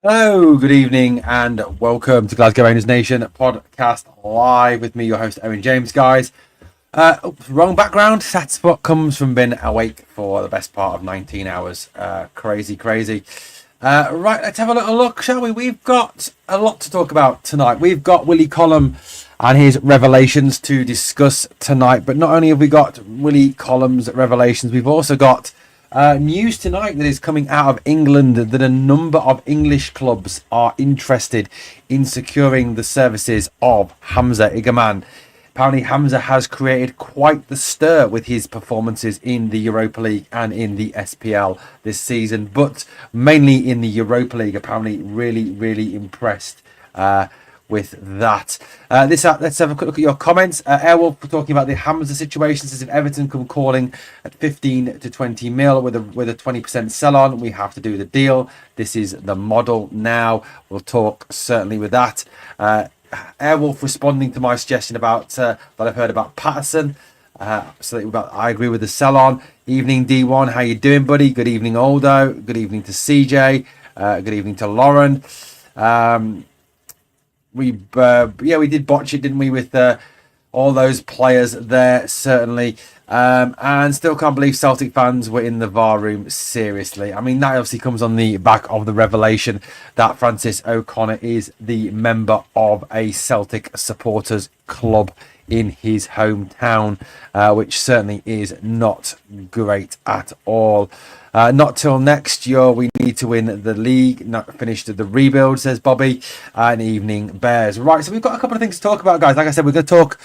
Hello, good evening, and welcome to Glasgow Rangers Nation podcast live with me, your host Owen James. Guys, wrong background. That's what comes from being awake for the best part of 19 hours. Crazy, crazy. Right, let's have a little look, shall we? We've got a lot to talk about tonight. We've got Willie Collum and his revelations to discuss tonight. But not only have we got Willie Collum's revelations, we've also got news tonight that is coming out of England that a number of English clubs are interested in securing the services of Hamza Igamane. Apparently, Hamza has created quite the stir with his performances in the Europa League and in the SPL this season, but mainly in the Europa League. Apparently, really impressed with that. Let's have a quick look at your comments. Airwolf talking about the Hamza situation, says if Everton come calling at 15 to 20 mil with a 20% sell on, we have to do the deal. This is the model now. We'll talk certainly with that. Airwolf responding to my suggestion about that I've heard about Patterson. I agree with the sell on. Evening D1, how you doing, buddy? Good evening, Aldo. Good evening to CJ. Good evening to Lauren. We did botch it, didn't we, with all those players there, certainly. And still can't believe Celtic fans were in the VAR room. Seriously. I mean, that obviously comes on the back of the revelation that Francis O'Connor is the member of a Celtic supporters club in his hometown, which certainly is not great at all. Not till next year we need to win the league, not finished the rebuild, says Bobby. And evening Bears. Right, so we've got a couple of things to talk about, guys. Like I said, we're going to talk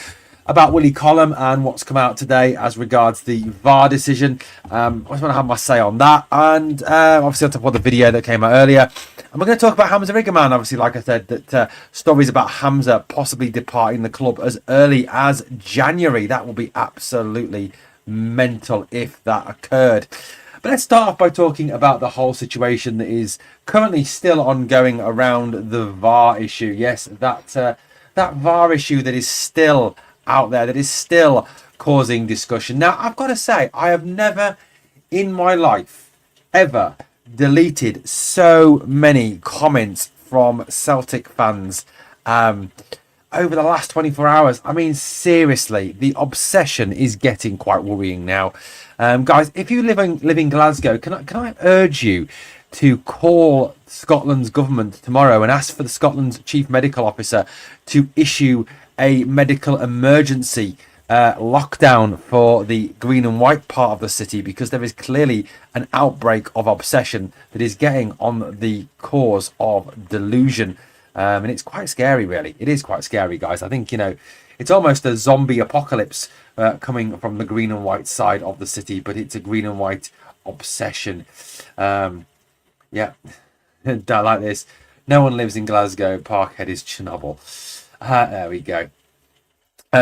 about Willie Collum and what's come out today as regards the VAR decision. I just want to have my say on that. And obviously on top of the video that came out earlier. And we're going to talk about Hamza Igamane. Obviously, like I said, that stories about Hamza possibly departing the club as early as January. That will be absolutely mental if that occurred. But let's start off by talking about the whole situation that is currently still ongoing around the VAR issue. Yes, that VAR issue that is still out there, that is still causing discussion. Now, I've got to say, I have never in my life ever deleted so many comments from Celtic fans over the last 24 hours. I mean, seriously, the obsession is getting quite worrying now. Guys, if you live in Glasgow, can I urge you to call Scotland's government tomorrow and ask for the Scotland's chief medical officer to issue a medical emergency lockdown for the green and white part of the city, because there is clearly an outbreak of obsession that is getting on the cause of delusion. And it's quite scary, really. It is quite scary, guys. I think, it's almost a zombie apocalypse coming from the green and white side of the city, but it's a green and white obsession. Yeah, I like this. No one lives in Glasgow. Parkhead is Chernobyl. There we go.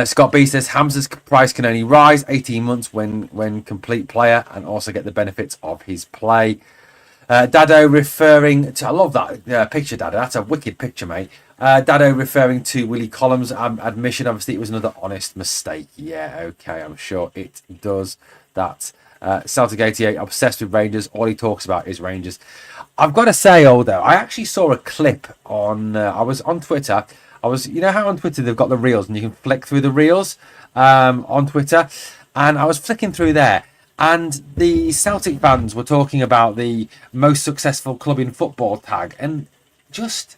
Scott B says Hamza's price can only rise 18 months when complete player and also get the benefits of his play. Dado referring to, I love that picture, Dado. That's a wicked picture, mate. Dado referring to Willie Collum's admission. Obviously, it was another honest mistake. Yeah, okay, I'm sure it does that. Celtic 88, obsessed with Rangers. All he talks about is Rangers. I've got to say, although, I actually saw a clip on, I was on Twitter. You know how on Twitter they've got the reels and you can flick through the reels on Twitter? And I was flicking through there. And the Celtic fans were talking about the most successful club in football tag. And just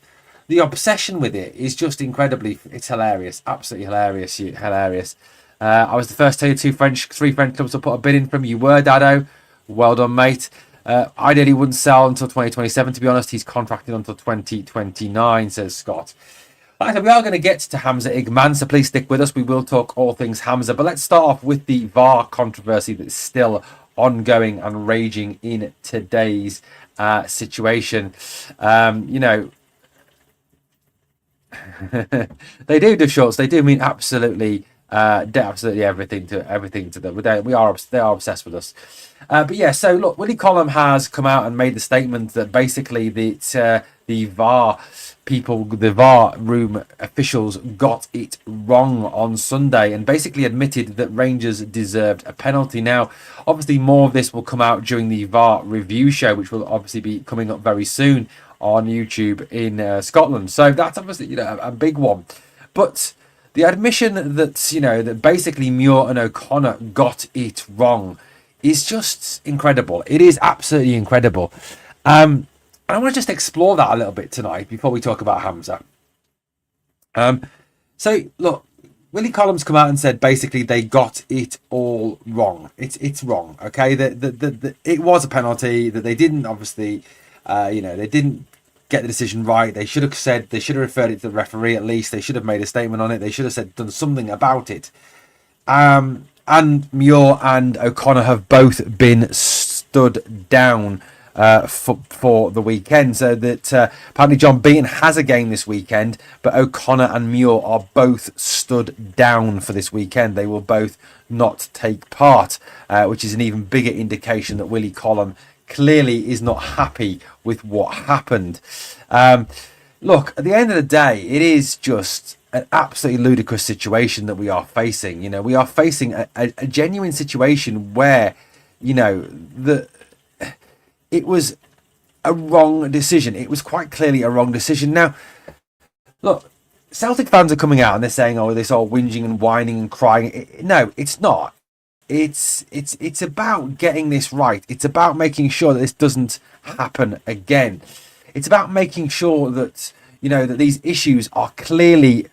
the obsession with it is just incredibly, it's hilarious. Absolutely hilarious. Hilarious. I was the first to tell you three French clubs to put a bid in from. You were, Dado. Well done, mate. Ideally wouldn't sell until 2027, to be honest. He's contracted until 2029, says Scott. Like I said, we are going to get to Hamza Igamane, so please stick with us. We will talk all things Hamza, but let's start off with the VAR controversy that's still ongoing and raging in today's situation. They do shorts. They do mean absolutely Absolutely everything to them. They are obsessed with us. But yeah, so look, Willie Collum has come out and made the statement that basically the VAR room officials got it wrong on Sunday, and basically admitted that Rangers deserved a penalty. Now, obviously, more of this will come out during the VAR review show, which will obviously be coming up very soon on YouTube in Scotland. So that's obviously a big one, but the admission that that basically Muir and O'Connor got it wrong is just incredible. It is absolutely incredible. I want to just explore that a little bit tonight before we talk about Hamza. So look, Willie Collum's come out and said basically they got it all wrong. It's wrong. Okay, it was a penalty, that they didn't obviously, they didn't get the decision right. They should have referred it to the referee at least. They should have made a statement on it. They should have done something about it. And Muir and O'Connor have both been stood down for the weekend, so that apparently John Beaton has a game this weekend, but O'Connor and Muir are both stood down for this weekend. They will both not take part, which is an even bigger indication that Willie Collum clearly is not happy with what happened. Look, at the end of the day, it is just an absolutely ludicrous situation that we are facing. We are facing a genuine situation where, it was a wrong decision. It was quite clearly a wrong decision. Now, look, Celtic fans are coming out and they're saying, "Oh, this all whinging and whining and crying." No, it's not. It's about getting this right. It's about making sure that this doesn't happen again. It's about making sure that that these issues are clearly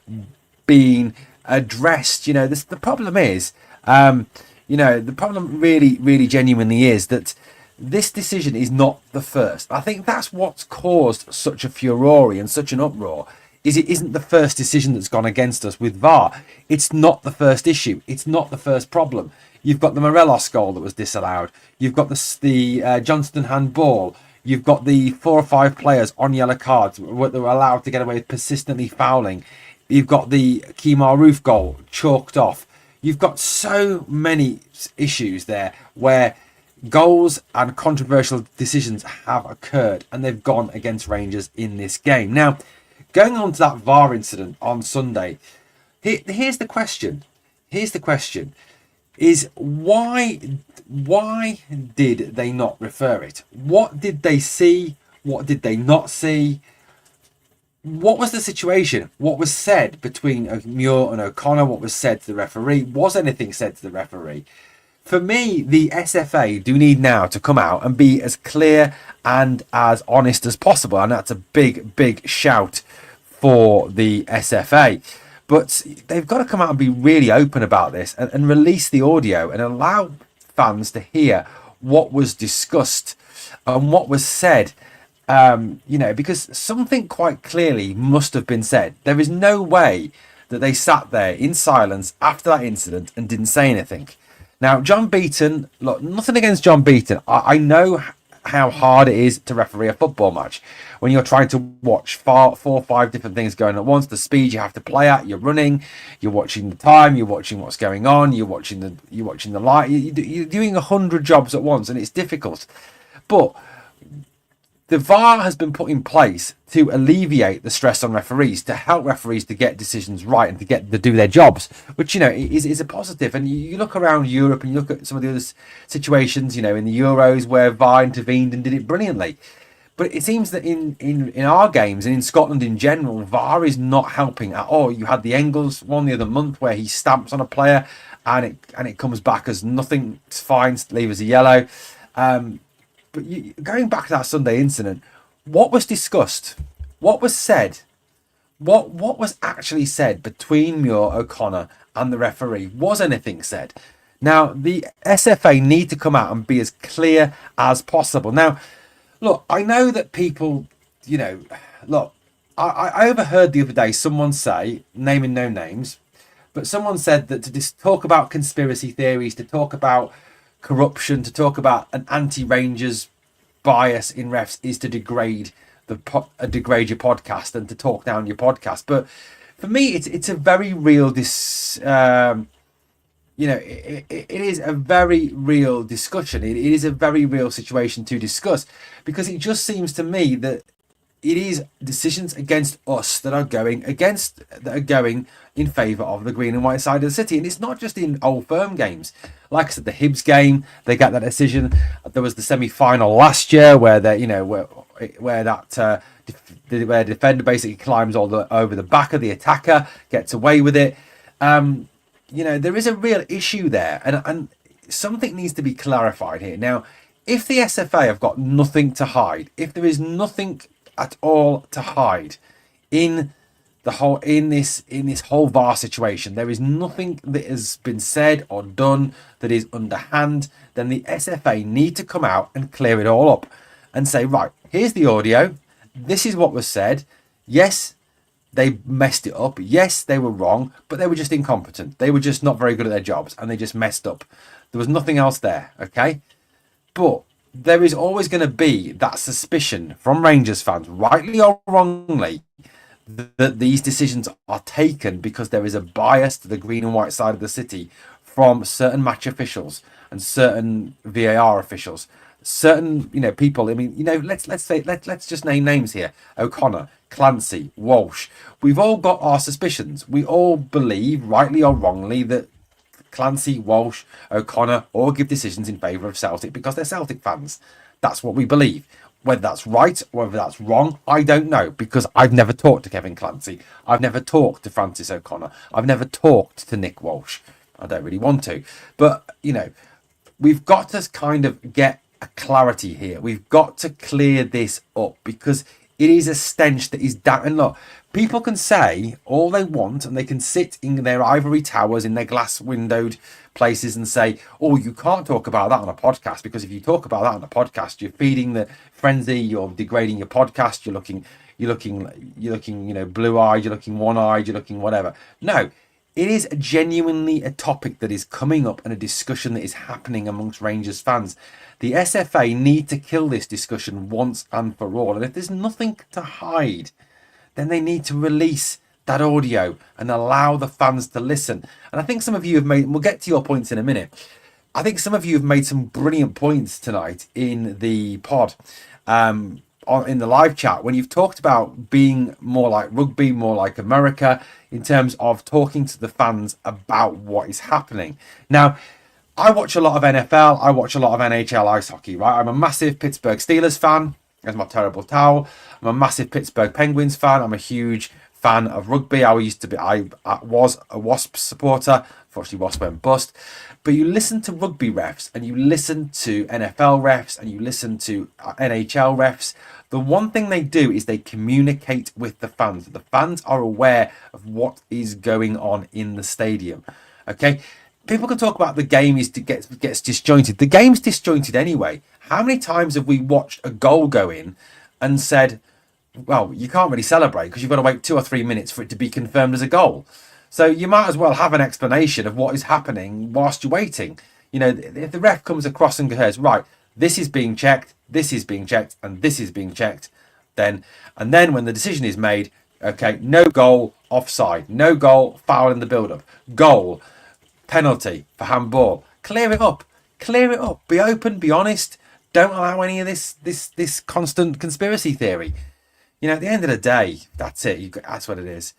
being addressed. The problem is, the problem really genuinely is that this decision is not the first. I think that's what's caused such a furore and such an uproar. It isn't the first decision that's gone against us with VAR. It's not the first issue. It's not the first problem. You've got the Morelos goal that was disallowed. You've got the Johnston handball. You've got the 4 or 5 players on yellow cards that were allowed to get away with persistently fouling. You've got the Kemar Roof goal chalked off. You've got so many issues there where goals and controversial decisions have occurred, and they've gone against Rangers in this game. Now, going on to that VAR incident on Sunday, here's the question. Is why did they not refer it? What did they see? What did they not see? What was the situation? What was said between Muir and O'Connor? What was said to the referee? Was anything said to the referee? For me, the SFA do need now to come out and be as clear and as honest as possible. And that's a big shout for the SFA. But they've got to come out and be really open about this and release the audio and allow fans to hear what was discussed and what was said. Because something quite clearly must have been said. There is no way that they sat there in silence after that incident and didn't say anything. Now, John Beaton, look, nothing against John Beaton. I know how hard it is to referee a football match when you're trying to watch 4 or 5 different things going at once. The speed you have to play at, you're running, you're watching the time, you're watching what's going on, you're watching the light. You're doing 100 jobs at once, and it's difficult. But the VAR has been put in place to alleviate the stress on referees, to help referees to get decisions right and to do their jobs, which is a positive. And you look around Europe and you look at some of the other situations, in the Euros where VAR intervened and did it brilliantly. But it seems that in our games and in Scotland in general, VAR is not helping at all. You had the Engels one the other month where he stamps on a player and it comes back as nothing. It's fine, leave as a yellow. But going back to that Sunday incident, what was discussed? What was said? What was actually said between Muir, O'Connor and the referee? Was anything said? Now, the SFA need to come out and be as clear as possible. Now, look, I know that people, look, I overheard the other day someone say, naming no names, but someone said that to talk about conspiracy theories, to talk about corruption, to talk about an anti-Rangers bias in refs is to degrade your podcast and to talk down your podcast. But for me, it's a very real it is a very real discussion. It is a very real situation to discuss, because it just seems to me that it is decisions against us that are going in favour of the green and white side of the city. And it's not just in Old Firm games. Like I said, the Hibs game, they got that decision. There was the semi-final last year where where the defender basically climbs over the back of the attacker, gets away with it. There is a real issue there, and something needs to be clarified here. Now, if the SFA have got nothing to hide, if there is nothing at all to hide in this whole VAR situation, there is nothing that has been said or done that is underhand, then the SFA need to come out and clear it all up and say, right, here's the audio, this is what was said. Yes, they messed it up. Yes, they were wrong, but they were just incompetent. They were just not very good at their jobs, and they just messed up. There was nothing else there, okay? But there is always going to be that suspicion from Rangers fans, rightly or wrongly, that these decisions are taken because there is a bias to the green and white side of the city from certain match officials and certain VAR officials. Certain, people. I mean, let's just name names here: O'Connor, Clancy, Walsh. We've all got our suspicions. We all believe, rightly or wrongly, that Clancy, Walsh, O'Connor all give decisions in favour of Celtic because they're Celtic fans. That's what we believe. Whether that's right or whether that's wrong, I don't know, because I've never talked to Kevin Clancy. I've never talked to Francis O'Connor. I've never talked to Nick Walsh. I don't really want to. But, we've got to kind of get a clarity here. We've got to clear this up, because it is a stench that is down. And look, people can say all they want, and they can sit in their ivory towers in their glass windowed places and say, oh, you can't talk about that on a podcast, because if you talk about that on a podcast, you're feeding the frenzy, you're degrading your podcast, you're looking blue-eyed, you're looking one-eyed, you're looking whatever. No, it is genuinely a topic that is coming up and a discussion that is happening amongst Rangers fans. The SFA need to kill this discussion once and for all. And if there's nothing to hide, then they need to release that audio and allow the fans to listen. And I think some of you have made, we'll get to your points in a minute. I think some of you have made some brilliant points tonight in the pod, in the live chat, when you've talked about being more like rugby, more like America, in terms of talking to the fans about what is happening. Now, I watch a lot of NFL. I watch a lot of NHL ice hockey, right? I'm a massive Pittsburgh Steelers fan. There's my terrible towel. I'm a massive Pittsburgh Penguins fan. I'm a huge fan of rugby. I was a Wasps supporter. Unfortunately, Wasps went bust. But you listen to rugby refs, and you listen to NFL refs, and you listen to NHL refs. The one thing they do is they communicate with the fans. The fans are aware of what is going on in the stadium. Okay? People can talk about the game gets disjointed. The game's disjointed anyway. How many times have we watched a goal go in and said, well, you can't really celebrate because you've got to wait 2 or 3 minutes for it to be confirmed as a goal. So you might as well have an explanation of what is happening whilst you're waiting. If the ref comes across and goes, right, this is being checked, and this is being checked, then when the decision is made, okay, no goal, offside, no goal, foul in the build-up, goal, penalty for handball. Clear it up. Be open, be honest. Don't allow any of this constant conspiracy theory. At the end of the day, that's it. That's what it is.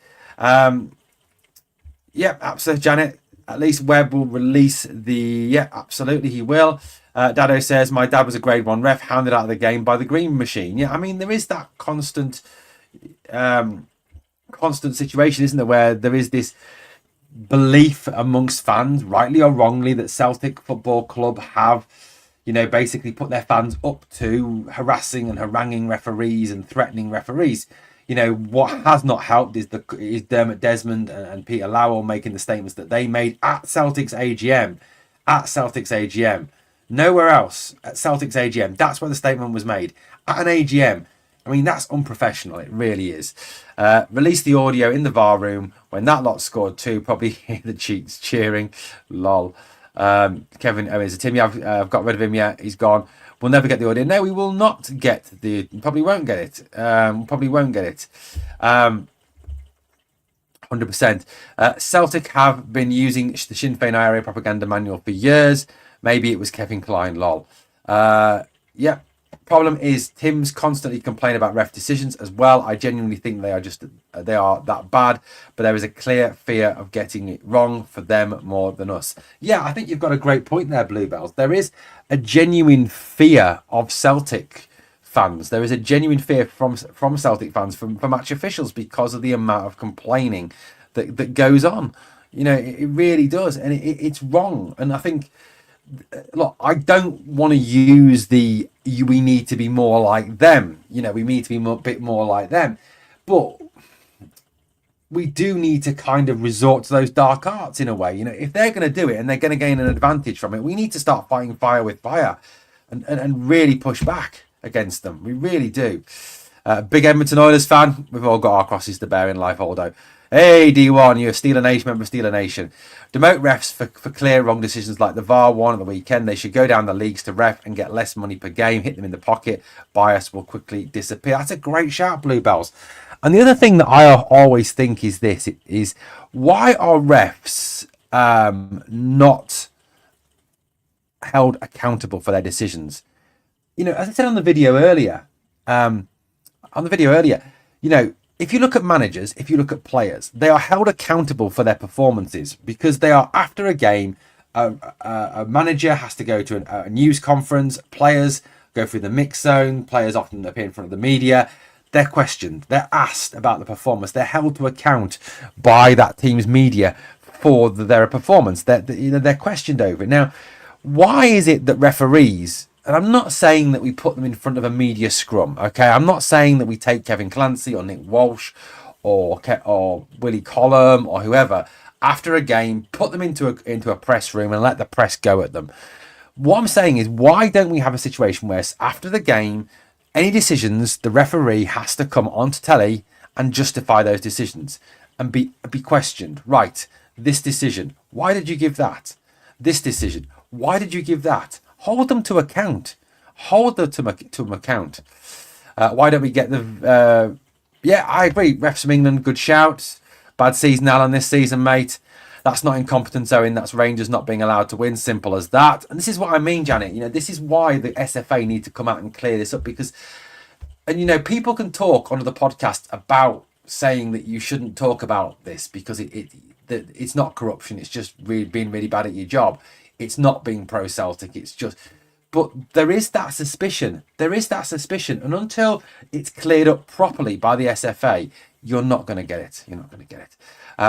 Yep, absolutely, Janet. At least Webb will release absolutely he will. Dado says, my dad was a grade 1 ref, hounded out of the game by the green machine. Yeah, I mean, there is that constant situation, isn't there, where there is this belief amongst fans, rightly or wrongly, that Celtic Football Club have, basically put their fans up to harassing and haranguing referees and threatening referees. What has not helped is Dermot Desmond and Peter Lowell making the statements that they made at Celtic's AGM. Nowhere else at Celtic's AGM. That's where the statement was made. At an AGM. I mean, that's unprofessional. It really is. Release the audio in the VAR room when that lot scored 2. Probably hear the cheeks cheering. Lol. Kevin Owens, Timmy, I've got rid of him yet. He's gone. We'll never get the audio. No, we will not get the. Probably won't get it. 100% 100%. Celtic have been using the Sinn Féin IRA propaganda manual for years. Maybe it was Kevin Klein, lol. Yeah. Problem is Tim's constantly complain about ref decisions as well. I genuinely think they are that bad, but there is a clear fear of getting it wrong for them more than us. Yeah, I think you've got a great point there, Bluebells. There is a genuine fear of Celtic fans. There is a genuine fear from Celtic fans from match officials because of the amount of complaining that goes on. You know, it really does, and it's wrong. And I think, look, I don't want to use we need to be more like them. You know, we need to be a bit more like them, but we do need to kind of resort to those dark arts in a way. You know, if they're going to do it and they're going to gain an advantage from it, we need to start fighting fire with fire and really push back against them. We really do. Big Edmonton Oilers fan. We've all got our crosses to bear in life, Aldo. Hey, D1, you're a Steeler Nation member of Steeler Nation. Demote refs for clear wrong decisions like the VAR one at the weekend. They should go down the leagues to ref and get less money per game. Hit them in the pocket. Bias will quickly disappear. That's a great shout, Bluebells. And the other thing that I always think is this, is why are refs not held accountable for their decisions? You know, as I said on the video earlier, you know, if you look at managers, if you look at players, they are held accountable for their performances because they are, after a game, a manager has to go to a news conference, players go through the mix zone, players often appear in front of the media, they're questioned, they're asked about the performance, they're held to account by that team's media for their performance, they're questioned over it. Now, why is it that referees, and I'm not saying that we put them in front of a media scrum, okay? I'm not saying that we take Kevin Clancy or Nick Walsh or Willie Collum or whoever after a game, put them into a press room and let the press go at them. What I'm saying is, why don't we have a situation where after the game, any decisions, the referee has to come onto telly and justify those decisions and be questioned. Right, this decision, why did you give that? This decision, why did you give that? Hold them to account. Hold them to account. Why don't we get the... yeah, I agree. Refs from England, good shout. Bad season, Alan, this season, mate. That's not incompetence, Owen. That's Rangers not being allowed to win. Simple as that. And this is what I mean, Janet. You know, this is why the SFA need to come out and clear this up because... And, you know, people can talk on the podcast about saying that you shouldn't talk about this because it's not corruption. It's just really being really bad at your job. It's not being pro-Celtic. It's just... But there is that suspicion. There is that suspicion. And until it's cleared up properly by the SFA, you're not going to get it. You're not going to get it.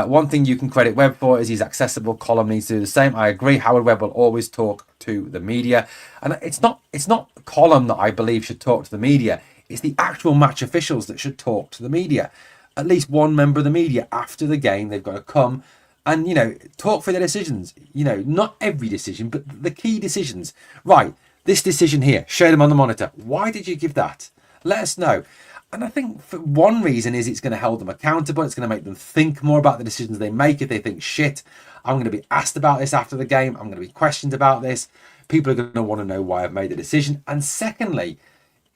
One thing you can credit Webb for is he's accessible. Collum needs to do the same. I agree. Howard Webb will always talk to the media. And it's not Collum that I believe should talk to the media. It's the actual match officials that should talk to the media. At least one member of the media after the game, they've got to come and, you know, talk for their decisions. You know, not every decision, but the key decisions. Right, this decision here, show them on the monitor. Why did you give that? Let us know. And I think for one reason is it's going to hold them accountable. It's going to make them think more about the decisions they make. If they think, shit, I'm going to be asked about this after the game. I'm going to be questioned about this. People are going to want to know why I've made the decision. And secondly,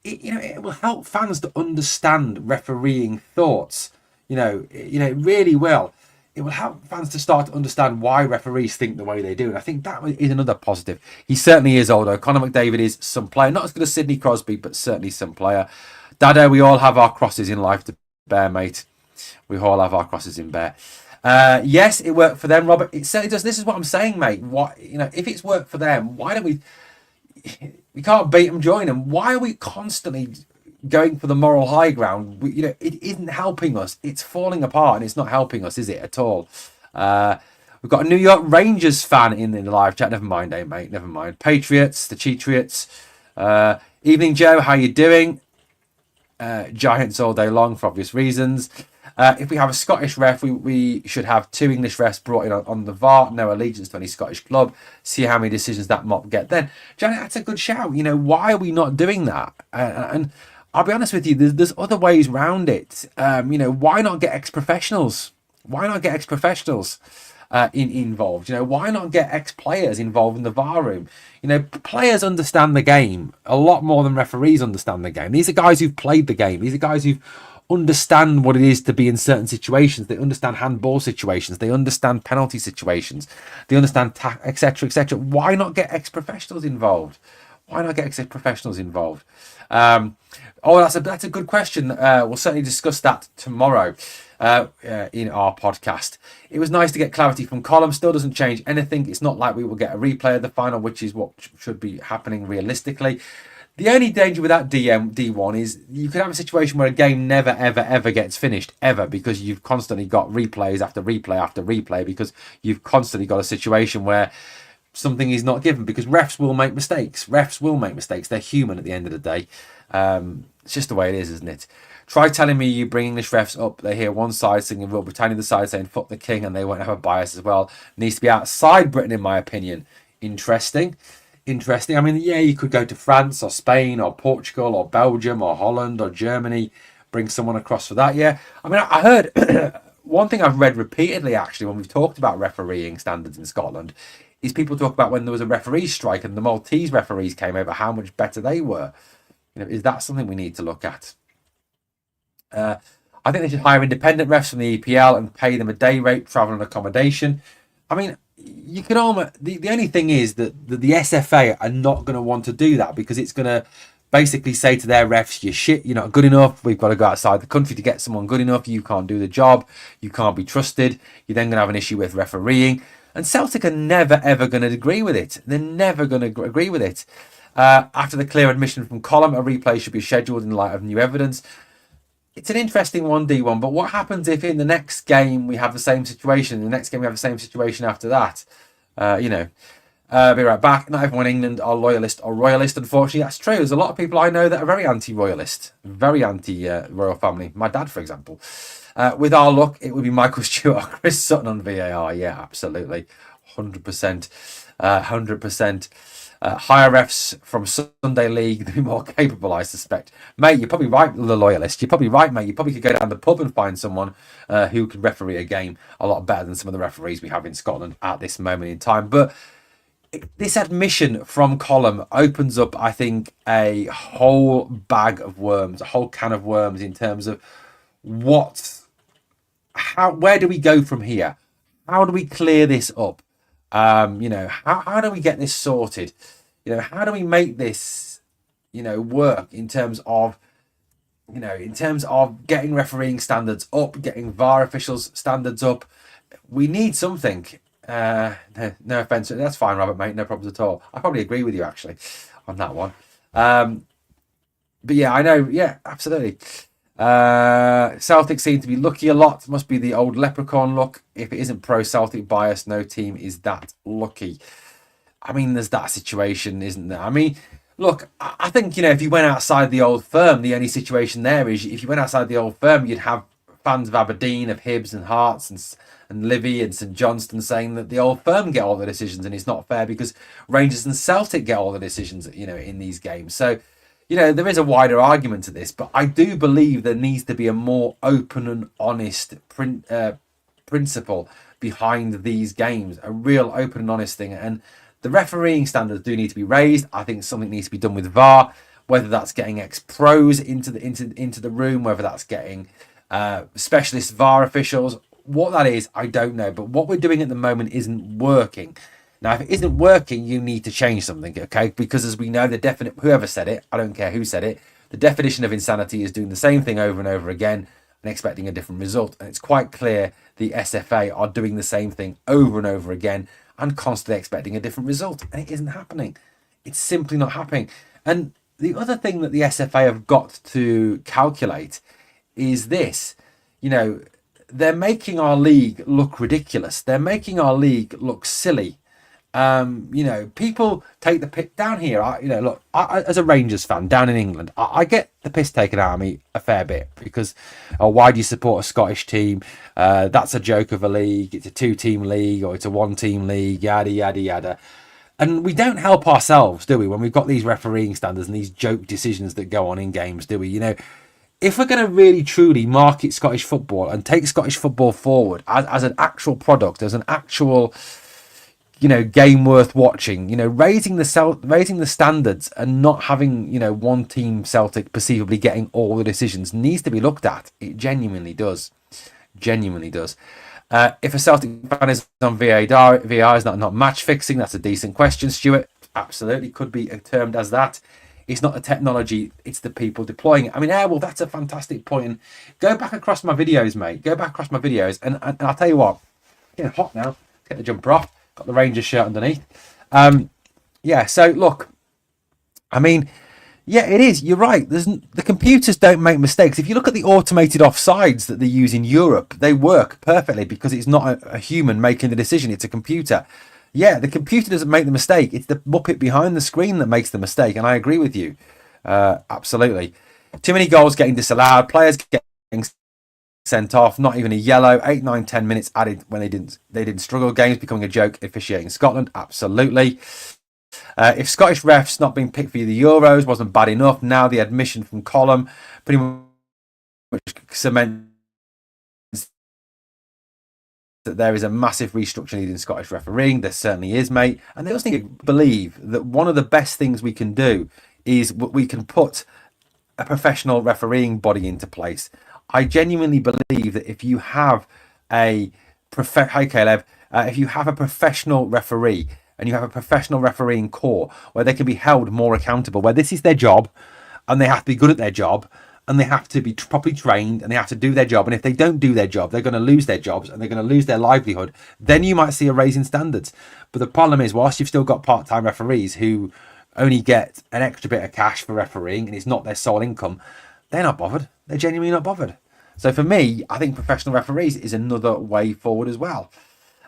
it will help fans to understand refereeing thoughts. It really will. It will help fans to start to understand why referees think the way they do. And I think that is another positive. He certainly is, Aldo. Conor McDavid is some player. Not as good as Sidney Crosby, but certainly some player. Dado, we all have our crosses in life to bear, mate. We all have our crosses in bear. Yes, it worked for them, Robert. It certainly does. This is what I'm saying, mate. If it's worked for them, why don't we... We can't beat them, join them. Why are we constantly going for the moral high ground? It isn't helping us. It's falling apart, and it's not helping us, is it, at all? We've got a New York Rangers fan in the live chat. Never mind, mate. Never mind. Patriots, the Cheatriots. Evening, Joe. How you doing? Giants all day long for obvious reasons. If we have a Scottish ref, we should have 2 English refs brought in on the VAR. No allegiance to any Scottish club. See how many decisions that mop get. Then, Janet, that's a good shout. Why are we not doing that? And I'll be honest with you, there's other ways round it. Why not get ex-professionals? Why not get ex-professionals involved? Why not get ex-players involved in the VAR room? Players understand the game a lot more than referees understand the game. These are guys who've played the game. These are guys who've understand what it is to be in certain situations. They understand handball situations. They understand penalty situations. They understand etc. etc. Why not get ex-professionals involved? Why not get ex-professionals involved? That's a good question. We'll certainly discuss that tomorrow in our podcast. It was nice to get clarity from Collum. Still doesn't change anything. It's not like we will get a replay of the final, which is what should be happening realistically. The only danger with that D1 is you could have a situation where a game never, ever, ever gets finished, ever, because you've constantly got replays after replay after replay, because you've constantly got a situation where something is not given, because refs will make mistakes. They're human at the end of the day. It's just the way it is, isn't it? Try telling me you bring English refs up. They hear one side singing Rule Britannia, the side saying fuck the king, and they won't have a bias as well. Needs to be outside Britain, in my opinion. Interesting. I mean, yeah, you could go to France or Spain or Portugal or Belgium or Holland or Germany, bring someone across for that. Yeah, I mean, I heard one thing I've read repeatedly, actually, when we've talked about refereeing standards in Scotland, is people talk about when there was a referee strike and the Maltese referees came over, how much better they were. Is that something we need to look at? I think they should hire independent refs from the EPL and pay them a day rate, travel and accommodation. I mean, you can almost, the only thing is that the SFA are not going to want to do that, because it's going to basically say to their refs, you're shit, you're not good enough, we've got to go outside the country to get someone good enough, you can't do the job, you can't be trusted, you're then going to have an issue with refereeing. And Celtic are never, ever going to agree with it. They're never going to agree with it. After the clear admission from Collum, a replay should be scheduled in light of new evidence. It's an interesting one, D1, but what happens if in the next game we have the same situation, the next game we have the same situation after that? Be right back. Not everyone in England are loyalist or royalist, unfortunately. That's true. There's a lot of people I know that are very anti-royalist, very anti-royal family. My dad, for example. With our luck, it would be Michael Stewart or Chris Sutton on VAR. Yeah, absolutely. 100%. 100%. Higher refs from Sunday League, they'd be more capable, I suspect. Mate, you're probably right, the loyalist. You're probably right, mate. You probably could go down the pub and find someone who could referee a game a lot better than some of the referees we have in Scotland at this moment in time. But this admission from Collum opens up, I think, a whole bag of worms, a whole can of worms in terms of where do we go from here? How do we clear this up? How do we get this sorted? How do we make this, work in terms of getting refereeing standards up, getting VAR officials standards up? We need something. No offense, that's fine, Robert, mate. No problems at all. I probably agree with you actually on that one. But yeah, I know. Yeah, absolutely. Celtic seem to be lucky a lot. Must be the old leprechaun look. If it isn't pro-Celtic bias, no team is that lucky. I mean, there's that situation, isn't there? I mean, look, I think, if you went outside the old firm, the only situation there is if you went outside the old firm, you'd have fans of Aberdeen, of Hibs and Hearts and Livy and St Johnstone saying that the old firm get all the decisions and it's not fair because Rangers and Celtic get all the decisions, in these games. So, there is a wider argument to this, but I do believe there needs to be a more open and honest principle behind these games, a real open and honest thing. And the refereeing standards do need to be raised. I think something needs to be done with VAR, whether that's getting ex-pros into the room, whether that's getting specialist VAR officials. What that is, I don't know. But what we're doing at the moment isn't working. Now, if it isn't working, you need to change something, okay? Because as we know, whoever said it, I don't care who said it, the definition of insanity is doing the same thing over and over again and expecting a different result. And it's quite clear the SFA are doing the same thing over and over again and constantly expecting a different result. And it isn't happening. It's simply not happening. And the other thing that the SFA have got to calculate is this. They're making our league look ridiculous. They're making our league look silly. People take the piss down here. I, as a Rangers fan down in England, I get the piss taken out of me a fair bit because, why do you support a Scottish team? That's a joke of a league. It's a 2-team league or it's a 1-team league, yada, yada, yada. And we don't help ourselves, do we, when we've got these refereeing standards and these joke decisions that go on in games, do we? If we're going to really, truly market Scottish football and take Scottish football forward as an actual product, as an actual game worth watching. Raising the standards and not having one team, Celtic, perceivably getting all the decisions needs to be looked at. It genuinely does. Genuinely does. If a Celtic fan is on VAR is not match fixing. That's a decent question, Stuart. Absolutely could be termed as that. It's not the technology, it's the people deploying it. I mean, Airwolf, that's a fantastic point. And go back across my videos, mate. Go back across my videos, and I'll tell you what. Getting hot now. Let's get the jumper off. Got the Rangers shirt underneath. Yeah. So look, I mean, yeah, it is. You're right. The computers don't make mistakes. If you look at the automated offsides that they use in Europe, they work perfectly because it's not a human making the decision. It's a computer. Yeah, the computer doesn't make the mistake. It's the muppet behind the screen that makes the mistake. And I agree with you. Absolutely. Too many goals getting disallowed. Players getting sent off. Not even a yellow. 8, 9, 10 minutes added when they didn't struggle. Games becoming a joke. Officiating Scotland. Absolutely. If Scottish refs not being picked for the Euros wasn't bad enough, now the admission from Collum pretty much cements that there is a massive restructure needed in Scottish refereeing. There certainly is, mate. And I also think believe that one of the best things we can do is we can put a professional refereeing body into place. I genuinely believe that if you have if you have a professional referee and you have a professional refereeing corps where they can be held more accountable, where this is their job and they have to be good at their job and they have to be properly trained and they have to do their job. And if they don't do their job, they're going to lose their jobs and they're going to lose their livelihood. Then you might see a raise in standards. But the problem is, whilst you've still got part-time referees who only get an extra bit of cash for refereeing and it's not their sole income, they're not bothered. They're genuinely not bothered. So for me, I think professional referees is another way forward as well.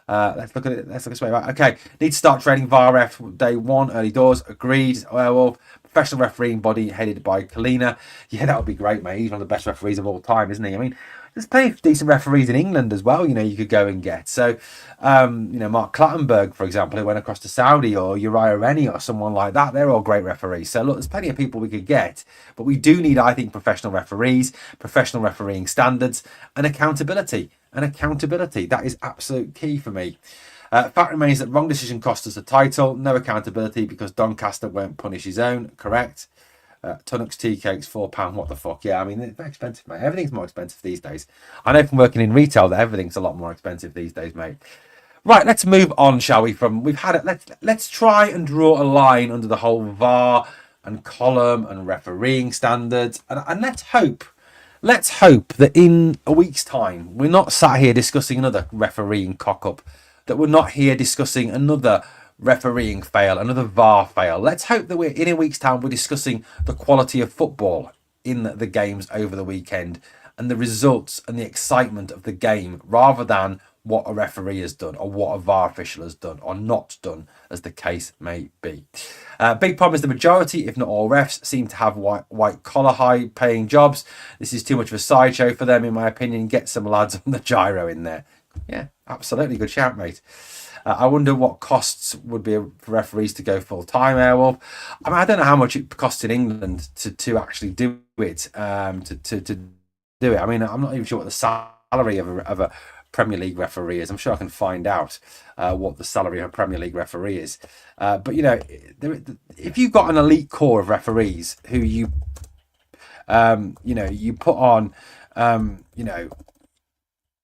Let's look at it. Let's look at it. Right. Okay. Need to start training VAR ref day one, early doors. Agreed. Well, professional refereeing body headed by Kalina. Yeah, that would be great, mate. He's one of the best referees of all time, isn't he? I mean, there's plenty of decent referees in England as well, you could go and get. So, Mark Clattenburg, for example, who went across to Saudi, or Uriah Rennie or someone like that. They're all great referees. So, look, there's plenty of people we could get. But we do need, I think, professional referees, professional refereeing standards, and accountability. That is absolute key for me. Fact remains that wrong decision cost us the title. No accountability because Doncaster won't punish his own. Correct. Tunnock's tea cakes, £4. What the fuck? Yeah, I mean, they're expensive, mate. Everything's more expensive these days. I know from working in retail that everything's a lot more expensive these days, mate. Right, let's move on, shall we? Let's try and draw a line under the whole VAR and column and refereeing standards, and let's hope that in a week's time we're not sat here discussing another refereeing cock-up, that we're not here discussing another refereeing fail, another VAR fail. Let's hope that in a week's time we're discussing the quality of football in the games over the weekend and the results and the excitement of the game, rather than what a referee has done or what a VAR official has done or not done, as the case may be. Big problem is the majority, if not all refs, seem to have white collar high paying jobs. This is too much of a sideshow for them, in my opinion. Get some lads on the gyro in there. Yeah, absolutely. Good shout, mate. I wonder what costs would be for referees to go full time. Airwolf. I mean, I don't know how much it costs in England to actually do it. To do it. I mean, I'm not even sure what the salary of a Premier League referee is. I'm sure I can find out what the salary of a Premier League referee is. But if you've got an elite core of referees who you put on, and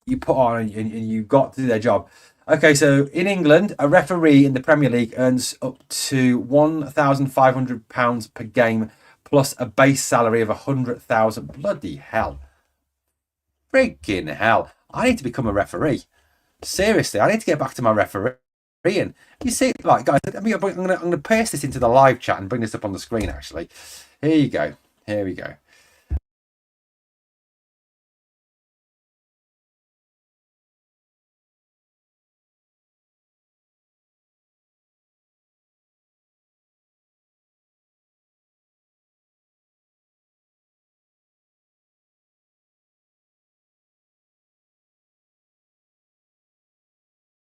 you've got to do their job. Okay, so in England, a referee in the Premier League earns up to £1,500 per game, plus a base salary of £100,000. Bloody hell. Freaking hell. I need to become a referee. Seriously, I need to get back to my refereeing. You see, like, guys, I'm going to paste this into the live chat and bring this up on the screen, actually. Here you go. Here we go.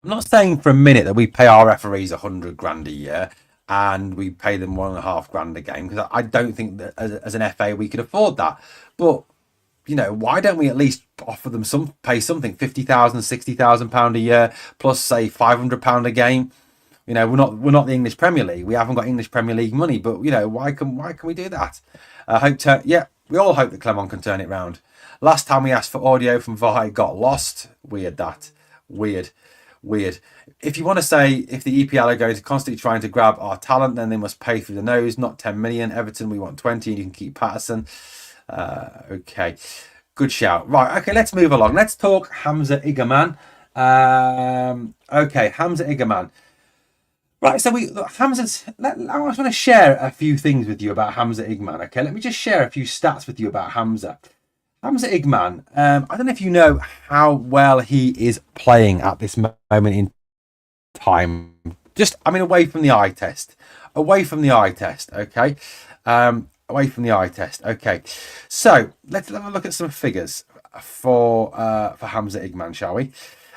I'm not saying for a minute that we pay our referees 100 grand a year and we pay them £1.5 grand a game, because I don't think that as an FA we could afford that. But why don't we at least offer them pay something, £50,000, £60,000 a year, plus say £500 a game? We're not the English Premier League. We haven't got English Premier League money, but why can we do that? We all hope that Clement can turn it round. Last time we asked for audio from Vi, got lost. Weird that. Weird. If you want to say if the EPL are going to constantly trying to grab our talent, then they must pay through the nose, not 10 million. Everton, we want 20, and you can keep Patterson. Okay, good shout. Right, okay, let's move along. Let's talk Hamza Igamane. Okay, Hamza Igamane. Right, so I just want to share a few things with you about Hamza Igamane. Okay, let me just share a few stats with you about Hamza. Hamza Igamane, I don't know if you know how well he is playing at this moment in time. Away from the eye test. Away from the eye test, okay? Away from the eye test, okay. So, let's have a look at some figures for Hamza Igamane, shall we?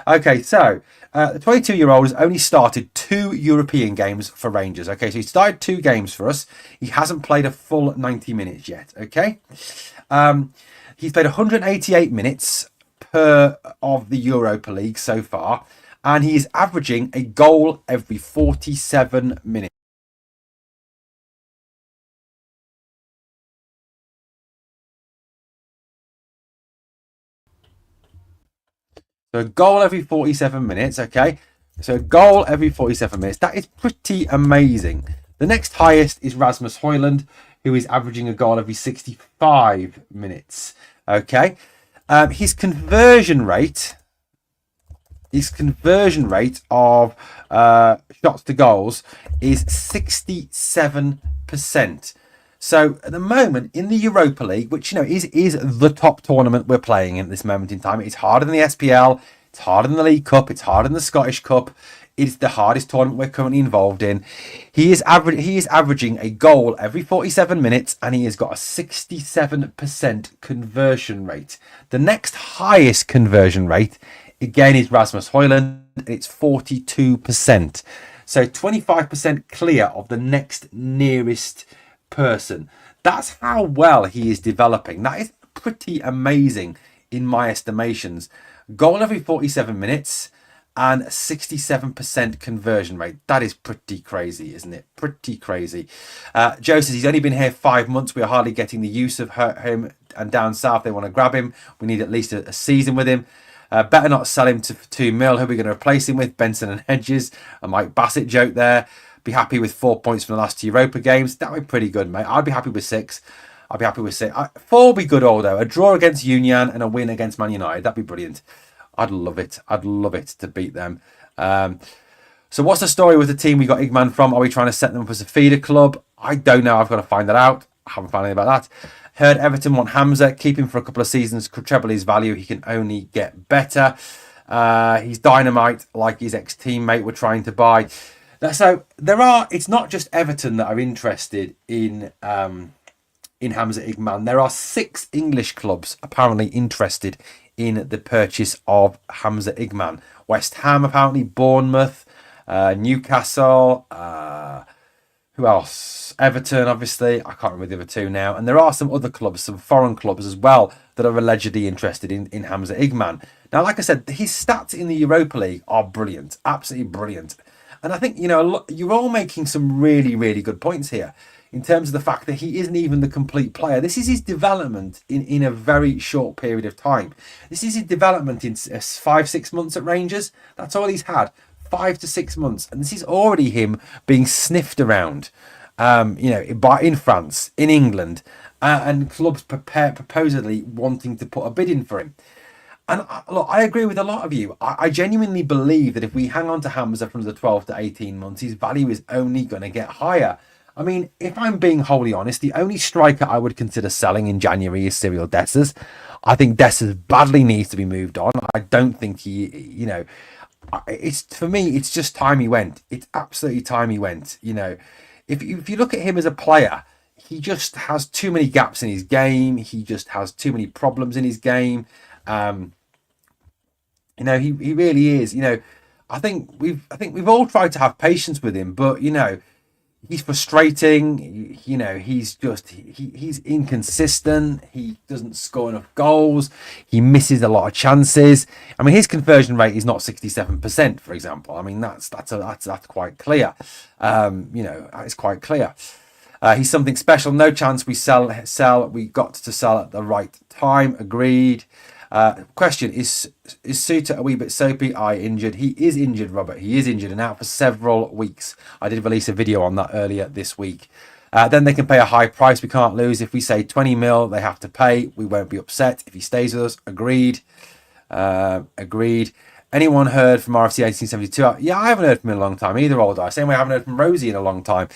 Okay, so the 22-year-old has only started 2 European games for Rangers. Okay, so he started 2 games for us. He hasn't played a full 90 minutes yet, okay? He's played 188 minutes per of the Europa League so far, and he is averaging a goal every 47 minutes. So a goal every 47 minutes, okay? So a goal every 47 minutes. That is pretty amazing. The next highest is Rasmus Højlund, who is averaging a goal every 65 minutes. Okay. His conversion rate of shots to goals is 67%. So at the moment in the Europa League, which is the top tournament we're playing at this moment in time, it's harder than the SPL, it's harder than the League Cup, it's harder than the Scottish Cup. It's the hardest tournament we're currently involved in. He is averaging a goal every 47 minutes, and he has got a 67% conversion rate. The next highest conversion rate, again, is Rasmus Højlund. It's 42%. So 25% clear of the next nearest person. That's how well he is developing. That is pretty amazing in my estimations. Goal every 47 minutes. And 67% conversion rate. That is pretty crazy, isn't it? Pretty crazy. Joe says he's only been here 5 months. We are hardly getting the use of him. And down south, they want to grab him. We need at least a season with him. Better not sell him for 2 mil. Who are we going to replace him with? Benson and Hedges. A Mike Bassett joke there. Be happy with 4 points from the last 2 Europa games. That would be pretty good, mate. I'd be happy with 6. I'd be happy with 6. 4 would be good, although. A draw against Union and a win against Man United. That'd be brilliant. I'd love it. I'd love it to beat them. So what's the story with the team we got Igamane from? Are we trying to set them up as a feeder club? I don't know. I've got to find that out. I haven't found anything about that. Heard Everton want Hamza. Keep him for a couple of seasons. Could treble his value. He can only get better. He's dynamite like his ex-teammate were trying to buy. So it's not just Everton that are interested in Hamza Igamane. There are 6 English clubs apparently interested in the purchase of Hamza Igamane. West Ham, apparently, Bournemouth, Newcastle, who else? Everton, obviously. I can't remember the other 2 now. And there are some other clubs, some foreign clubs as well, that are allegedly interested in Hamza Igamane. Now, like I said, his stats in the Europa League are brilliant, absolutely brilliant. And I think, you're all making some really, really good points here in terms of the fact that he isn't even the complete player. This is his development in a very short period of time. This is his development in 5-6 months at Rangers. That's all he's had, 5 to 6 months. And this is already him being sniffed around, in France, in England, and clubs supposedly wanting to put a bid in for him. And look, I agree with a lot of you. I genuinely believe that if we hang on to Hamza from the 12 to 18 months, his value is only going to get higher. I mean, if I'm being wholly honest, the only striker I would consider selling in January is Cyril Dessers. I think Dessers badly needs to be moved on. I don't think for me, it's just time he went. It's absolutely time he went. If you look at him as a player, he just has too many gaps in his game. He just has too many problems in his game. He really is. I think we've all tried to have patience with him, but he's frustrating. He's inconsistent. He doesn't score enough goals. He misses a lot of chances. I mean, his conversion rate is not 67%, for example. I mean, that's quite clear. It's quite clear. He's something special. No chance we sell. We got to sell at the right time. Agreed. Question, is Suter a wee bit soapy? Injured. He is injured, Robert. He is injured and out for several weeks. I did release a video on that earlier this week. Then they can pay a high price. We can't lose. If we say 20 mil, they have to pay. We won't be upset if he stays with us. Agreed. Agreed. Anyone heard from RFC 1872? Yeah, I haven't heard from him in a long time either, old guy. Same way I haven't heard from Rosie in a long time.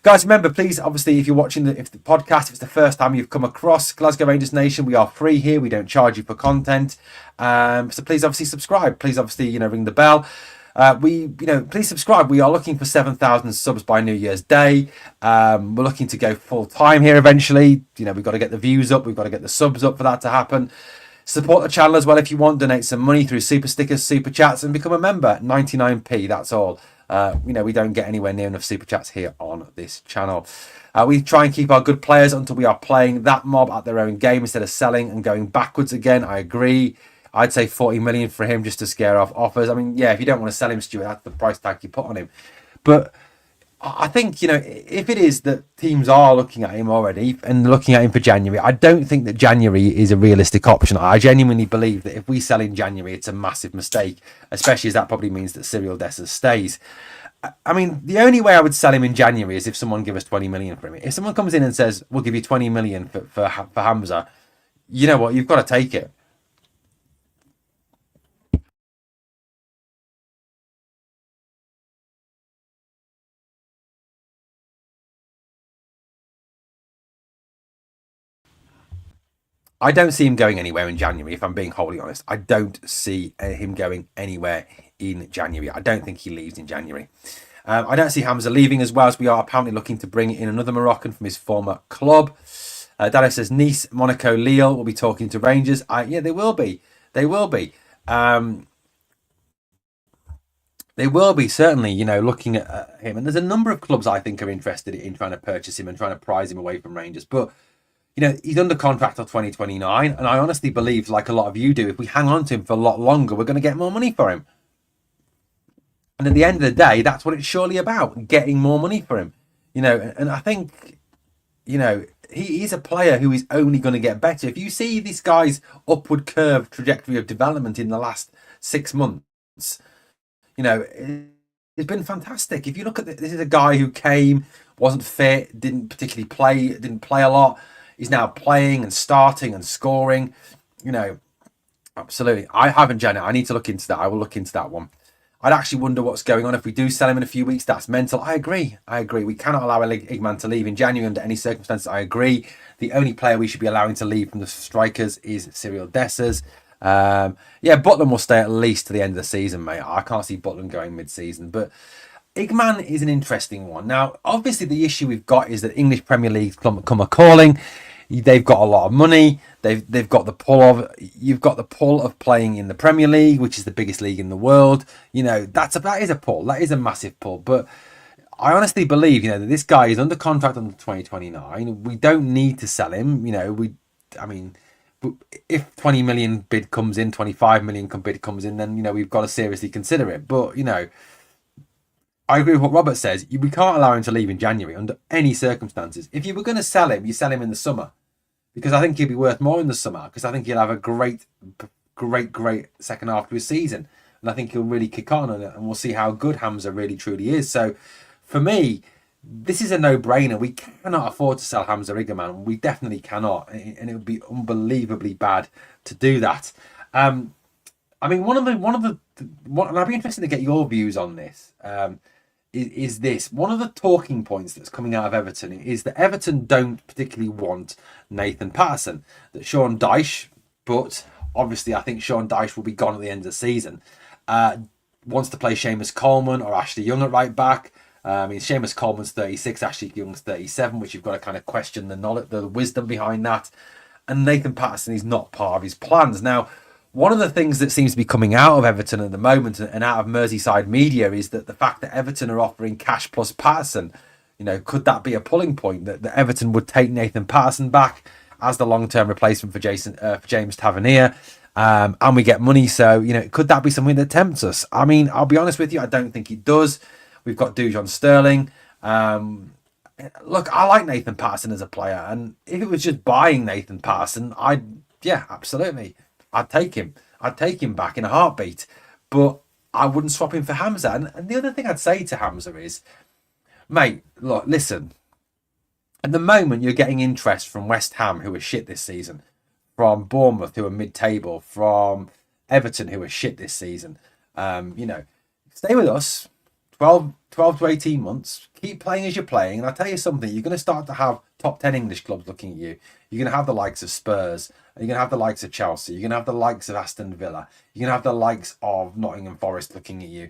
Guys, remember, please, obviously, if you're watching the podcast, if it's the first time you've come across Glasgow Rangers Nation, we are free here. We don't charge you for content. So please, obviously, subscribe. Please, obviously, ring the bell. Please subscribe. We are looking for 7,000 subs by New Year's Day. We're looking to go full time here eventually. We've got to get the views up. We've got to get the subs up for that to happen. Support the channel as well if you want. Donate some money through super stickers, super chats, and become a member. 99p. That's all. We don't get anywhere near enough super chats here on this channel. We try and keep our good players until we are playing that mob at their own game instead of selling and going backwards again. I agree. I'd say 40 million for him just to scare off offers. I mean, yeah, if you don't want to sell him, Stuart, that's the price tag you put on him. But I think, if it is that teams are looking at him already and looking at him for January, I don't think that January is a realistic option. I genuinely believe that if we sell in January, it's a massive mistake, especially as that probably means that Cyril Dessers stays. I mean, the only way I would sell him in January is if someone give us 20 million for him. If someone comes in and says, we'll give you 20 million for Hamza, you know what? You've got to take it. I don't see him going anywhere in January, if I'm being wholly honest. I don't see him going anywhere in January. I don't think he leaves in January. I don't see Hamza leaving as well, as we are apparently looking to bring in another Moroccan from his former club. Dado says Nice, Monaco, Lille will be talking to Rangers. Yeah, they will be. They will be. They will be, certainly, looking at him. And there's a number of clubs I think are interested in trying to purchase him and trying to prize him away from Rangers. But he's under contract till 2029, and I honestly believe, like a lot of you do, if we hang on to him for a lot longer, we're going to get more money for him. And at the end of the day, that's what it's surely about, getting more money for him. And I think, he's a player who is only going to get better. If you see this guy's upward curve trajectory of development in the last 6 months, it's been fantastic. If you look at this is a guy who came, wasn't fit, didn't play a lot. He's now playing and starting and scoring. Absolutely. I haven't, Janet. I need to look into that. I will look into that one. I'd actually wonder what's going on if we do sell him in a few weeks. That's mental. I agree. We cannot allow Igamane to leave in January under any circumstances. I agree. The only player we should be allowing to leave from the strikers is Cyril Dessers. Butland will stay at least to the end of the season, mate. I can't see Butland going mid-season. But Igamane is an interesting one. Now, obviously, the issue we've got is that English Premier League come a calling. They've got a lot of money. They've got the pull of you've got the pull of playing in the Premier League, which is the biggest league in the world. That is a pull. That is a massive pull. But I honestly believe that this guy is under contract until 2029. We don't need to sell him. If 20 million bid comes in, 25 million bid comes in, then we've got to seriously consider it. But I agree with what Robert says. We can't allow him to leave in January under any circumstances. If you were going to sell him, you sell him in the summer, because I think he'll be worth more in the summer, because I think he'll have a great second half to his season, and I think he'll really kick on, and we'll see how good Hamza really truly is. So for me, this is a no-brainer. We cannot afford to sell Hamza Igamane. We definitely cannot, and it would be unbelievably bad to do that. And I'd be interested to get your views on this. Is this one of the talking points that's coming out of Everton? Is that Everton don't particularly want Nathan Patterson, that Sean Dyche, but obviously I think Sean Dyche will be gone at the end of the season, wants to play Seamus Coleman or Ashley Young at right back. Seamus Coleman's 36, Ashley Young's 37, which you've got to kind of question the knowledge, the wisdom behind that. And Nathan Patterson is not part of his plans. Now, one of the things that seems to be coming out of Everton at the moment and out of Merseyside media is that the fact that Everton are offering cash plus Patterson Could that be a pulling point that Everton would take Nathan Patterson back as the long-term replacement for James Tavernier, and we get money? So could that be something that tempts us? I mean, I'll be honest with you, I don't think it does. We've got Dujon Sterling. Look, I like Nathan Patterson as a player, and if it was just buying Nathan Patterson, absolutely, I'd take him. I'd take him back in a heartbeat, but I wouldn't swap him for Hamza. And the other thing I'd say to Hamza is, mate, look, listen. At the moment, you're getting interest from West Ham, who are shit this season, from Bournemouth, who are mid-table, from Everton, who are shit this season. Stay with us. 12 to 18 months, keep playing as you're playing, and I'll tell you something, you're going to start to have top 10 English clubs looking at you. You're going to have the likes of Spurs, you're going to have the likes of Chelsea, you're going to have the likes of Aston Villa, you're going to have the likes of Nottingham Forest looking at you,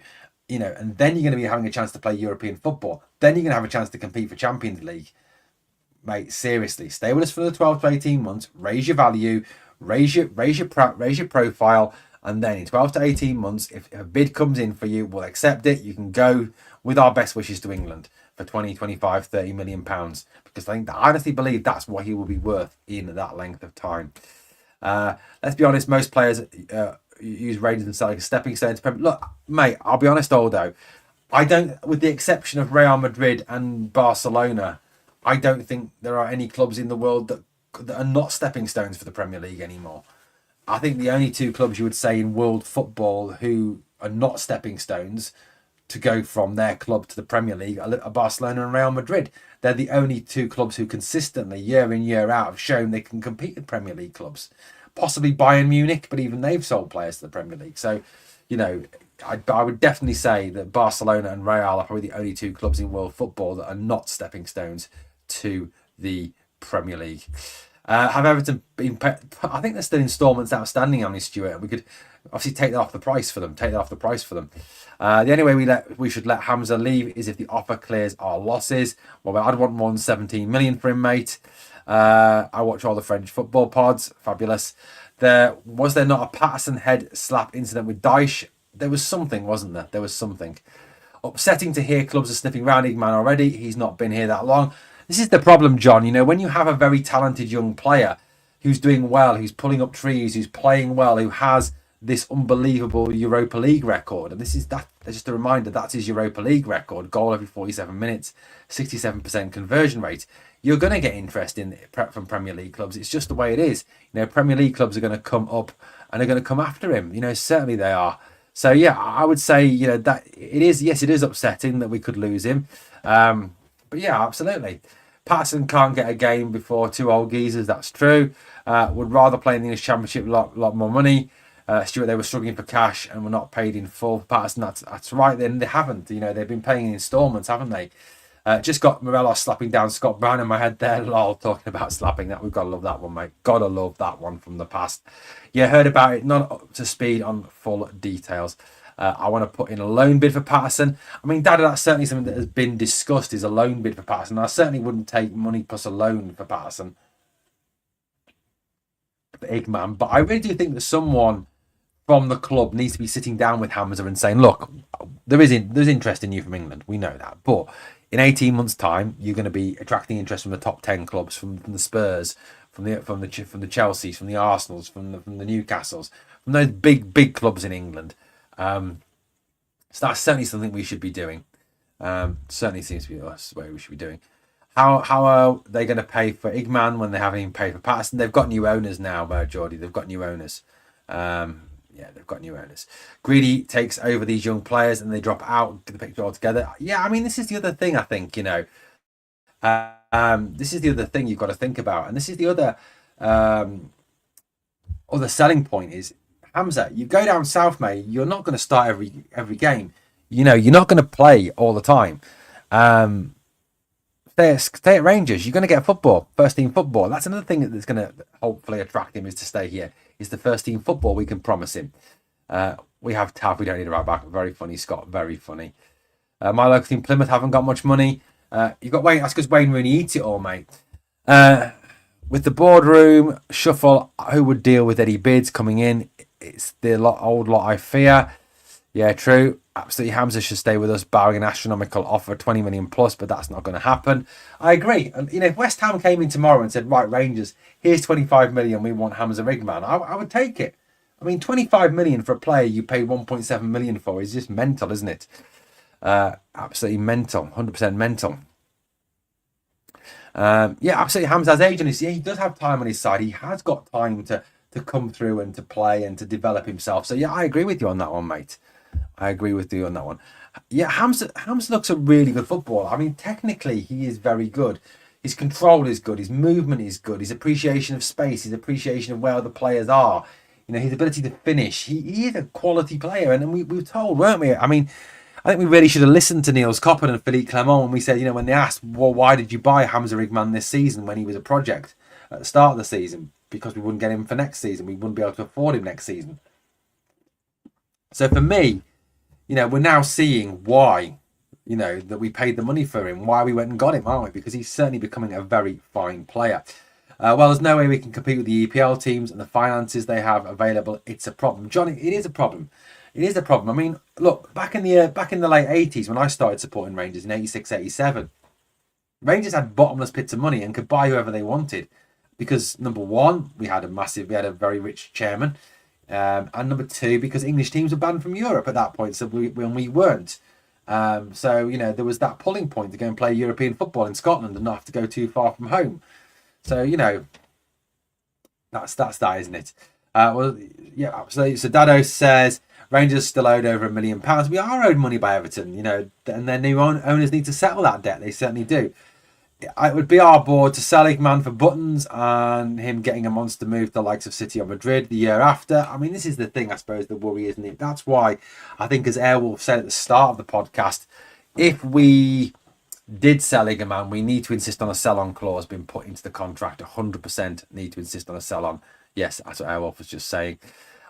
and then you're going to be having a chance to play European football. Then you're going to have a chance to compete for Champions League. Mate, seriously, stay with us for the 12 to 18 months, raise your value, raise your profile, and then in 12 to 18 months, if a bid comes in for you, we'll accept it. You can go with our best wishes to England for 20, 25, 30 million pounds. Because I honestly believe that's what he will be worth in that length of time. Let's be honest, most players use Rangers and selling a stepping stone to Premier. Look, mate, I'll be honest, Aldo. I don't, with the exception of Real Madrid and Barcelona, I don't think there are any clubs in the world that are not stepping stones for the Premier League anymore. I think the only two clubs you would say in world football who are not stepping stones to go from their club to the Premier League are Barcelona and Real Madrid. They're the only two clubs who consistently, year in, year out, have shown they can compete with Premier League clubs. Possibly Bayern Munich, but even they've sold players to the Premier League. So, I would definitely say that Barcelona and Real are probably the only two clubs in world football that are not stepping stones to the Premier League. Have Everton been? I think there's still instalments outstanding on this, Stuart. We could obviously take that off the price for them. The only way we should let Hamza leave is if the offer clears our losses. Well, I'd want more than 17 million for him, mate. I watch all the French football pods. Fabulous. Was there not a Patterson head slap incident with Dyche? There was something, wasn't there? There was something. Upsetting to hear clubs are sniffing round Igamane already. He's not been here that long. This is the problem, John. When you have a very talented young player who's doing well, who's pulling up trees, who's playing well, who has this unbelievable Europa League record, and this is that. Just a reminder, that's his Europa League record: goal every 47 minutes, 67% conversion rate. You're going to get interest from Premier League clubs. It's just the way it is. Premier League clubs are going to come up and are going to come after him. Certainly they are. So yeah, I would say that it is. Yes, it is upsetting that we could lose him. But yeah, absolutely. Patterson can't get a game before two old geezers. That's true. Would rather play in the English Championship, lot more money. Stuart, they were struggling for cash and were not paid in full. Patterson, that's right. Then they haven't. They've been paying in instalments, haven't they? Just got Morelos slapping down Scott Brown in my head there. Lol, talking about slapping that. We've got to love that one, mate. Gotta love that one from the past. Yeah, heard about it. Not up to speed on full details. I want to put in a loan bid for Patterson. I mean, Dad, that's certainly something that has been discussed, is a loan bid for Patterson. I certainly wouldn't take money plus a loan for Patterson, for Igamane. But I really do think that someone from the club needs to be sitting down with Hamza and saying, look, there's interest in you from England. We know that. But in 18 months' time, you're going to be attracting interest from the top 10 clubs, from the Spurs, from the Chelseas, from the Arsenals, from the Newcastles, from those big clubs in England. So that's certainly something we should be doing. Certainly seems to be us way we should be doing. How are they going to pay for Igamane when they haven't even paid for Patterson? They've got new owners now, Geordie. They've got new owners. They've got new owners. Greedy takes over these young players and they drop out of the picture altogether. Yeah, I mean, this is the other thing, I think, this is the other thing you've got to think about. And this is the other selling point is, Hamza, you go down south, mate, you're not going to start every game. You're not going to play all the time. Stay at Rangers. You're going to get football, first team football. That's another thing that's going to hopefully attract him, is to stay here. Is the first team football we can promise him. We have Tav, we don't need a right back. Very funny, Scott, very funny. My local team, Plymouth, haven't got much money. You've got Wayne, that's because Wayne Rooney eats it all, mate. With the boardroom shuffle, who would deal with Eddie Bids coming in? It's the old lot I fear. Yeah, true. Absolutely, Hamza should stay with us, barring an astronomical offer, 20 million plus, but that's not going to happen. I agree. And if West Ham came in tomorrow and said, "Right, Rangers, here's 25 million, we want Hamza Igamane," I would take it. I mean, 25 million for a player you paid 1.7 million for is just mental, isn't it? Absolutely mental, 100% mental. Yeah, absolutely. Hamza's age on his, yeah, he does have time on his side. He has got time to come through and to play and to develop himself. So yeah, I agree with you on that one, mate. I agree with you on that one. Yeah, Hamza looks a really good footballer. I mean, technically, he is very good. His control is good. His movement is good. His appreciation of space, his appreciation of where the players are. His ability to finish. He is a quality player, and we were told, weren't we? I mean, I think we really should have listened to Niels Coppin and Philippe Clement when we said, when they asked, well, why did you buy Hamza Igamane this season when he was a project at the start of the season? Because we wouldn't get him for next season. We wouldn't be able to afford him next season. So for me, we're now seeing why, that we paid the money for him, why we went and got him, aren't we? Because he's certainly becoming a very fine player. Well, there's no way we can compete with the EPL teams and the finances they have available. It's a problem. Johnny, it is a problem. It is a problem. I mean, look, back in the late 80s when I started supporting Rangers in 86, 87, Rangers had bottomless pits of money and could buy whoever they wanted because, number one, we had a very rich chairman. And number two, because English teams were banned from Europe at that point, so when we weren't. So, there was that pulling point to go and play European football in Scotland and not have to go too far from home. So, that's that, isn't it? Well, yeah, absolutely. So Dado says Rangers still owed over £1 million. We are owed money by Everton, and their new owners need to settle that debt. They certainly do. It would be our board to sell Igamane for buttons and him getting a monster move to the likes of City or Madrid the year after. I mean, this is the thing, I suppose, the worry, isn't it? That's why I think, as Airwolf said at the start of the podcast, if we did sell Igamane, we need to insist on a sell-on clause being put into the contract. 100% need to insist on a sell-on. Yes, that's what Airwolf was just saying.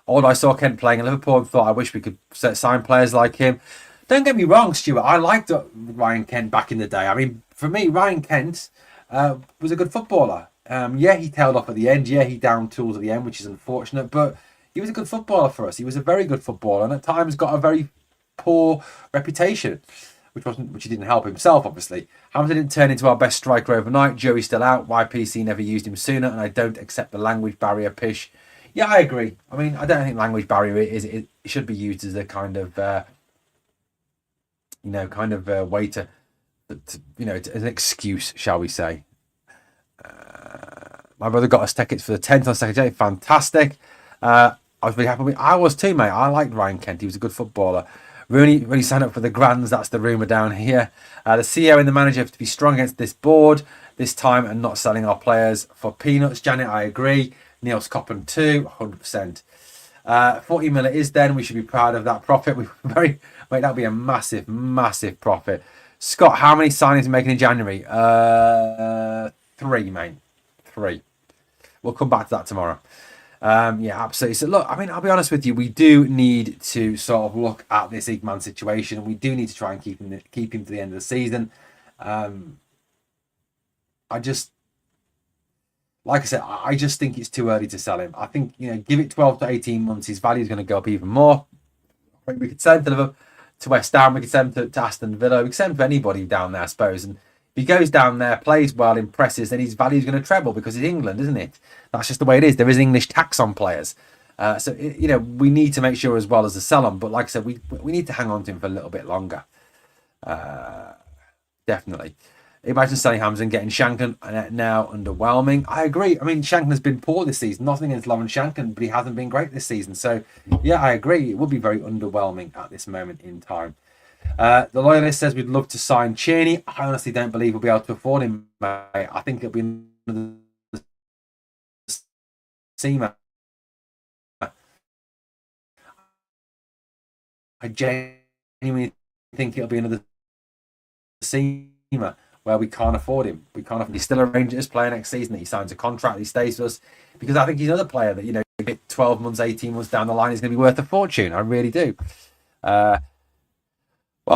Although I saw Kent playing in Liverpool and thought, I wish we could sign players like him. Don't get me wrong, Stuart. I liked Ryan Kent back in the day. I mean, for me, Ryan Kent was a good footballer. Yeah, he tailed off at the end. Yeah, he downed tools at the end, which is unfortunate. But he was a good footballer for us. He was a very good footballer, and at times got a very poor reputation, which he didn't help himself, obviously. Hamza didn't turn into our best striker overnight. Joey's still out. YPC never used him sooner, and I don't accept the language barrier pish. Yeah, I agree. I mean, I don't think language barrier it should be used as a kind of way to as an excuse, shall we say. My brother got us tickets for the 10th on Saturday. Fantastic. I was really happy. I was too, mate. I liked Ryan Kent. He was a good footballer. Really signed up for the Grands. That's the rumour down here. The CEO and the manager have to be strong against this board this time and not selling our players for peanuts. Janet, I agree. Niels Coppin too, 100%. 40 mil it is then. We should be proud of that profit. That'll be a massive, massive profit. Scott, how many signings are you making in January? 3, mate. 3. We'll come back to that tomorrow. Yeah, absolutely. So look, I mean, I'll be honest with you. We do need to sort of look at this Igamane situation. We do need to try and keep him to the end of the season. Like I said, I just think it's too early to sell him. I think, give it 12 to 18 months, his value is going to go up even more. I think we could send him to West Ham, we could send him to Aston Villa, we could send him to anybody down there, I suppose. And if he goes down there, plays well, impresses, then his value is going to treble because it's England, isn't it? That's just the way it is. There is English tax on players. So we need to make sure as well as to sell him. But like I said, we need to hang on to him for a little bit longer. Definitely. Imagine selling Hamza and getting Shanken now underwhelming. I agree. I mean, Shanken has been poor this season. Nothing against Lauren Shanken, but he hasn't been great this season. So, yeah, I agree. It would be very underwhelming at this moment in time. The loyalist says we'd love to sign Cheney. I honestly don't believe we'll be able to afford him, mate. I think it'll be another Seamer. I genuinely think it'll be another Seamer where we can't afford him. He's still a Rangers player next season. He signs a contract. He stays with us because I think he's another player that 12 months, 18 months down the line is going to be worth a fortune. I really do. Well,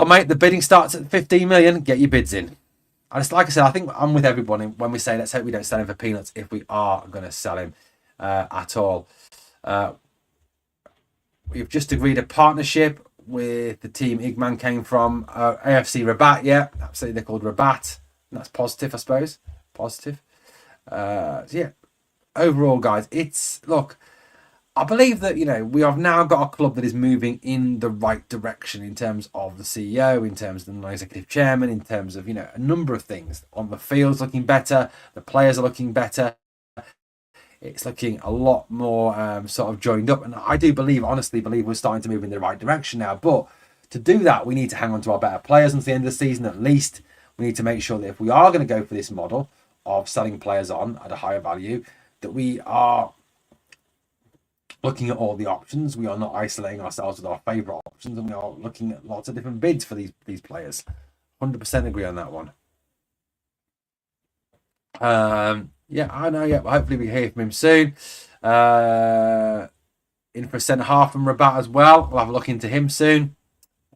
mate, the bidding starts at 15 million. Get your bids in. Like I said, I think I'm with everybody when we say let's hope we don't sell him for peanuts if we are going to sell him at all. We've just agreed a partnership with the team Igamane came from. AFC Rabat, yeah, absolutely. They're called Rabat. That's positive, I suppose. Positive. So yeah, overall, guys, look, I believe that, we have now got a club that is moving in the right direction in terms of the CEO, in terms of the non-executive chairman, in terms of, a number of things. On the field's looking better. The players are looking better. It's looking a lot more sort of joined up. And I do honestly believe we're starting to move in the right direction now. But to do that, we need to hang on to our better players until the end of the season at least. We need to make sure that if we are going to go for this model of selling players on at a higher value, that we are looking at all the options. We are not isolating ourselves with our favourite options, and we are looking at lots of different bids for these players. 100% agree on that one. Yeah, I know. Yeah, hopefully we hear from him soon. In for a centre half from Rabat as well. We'll have a look into him soon.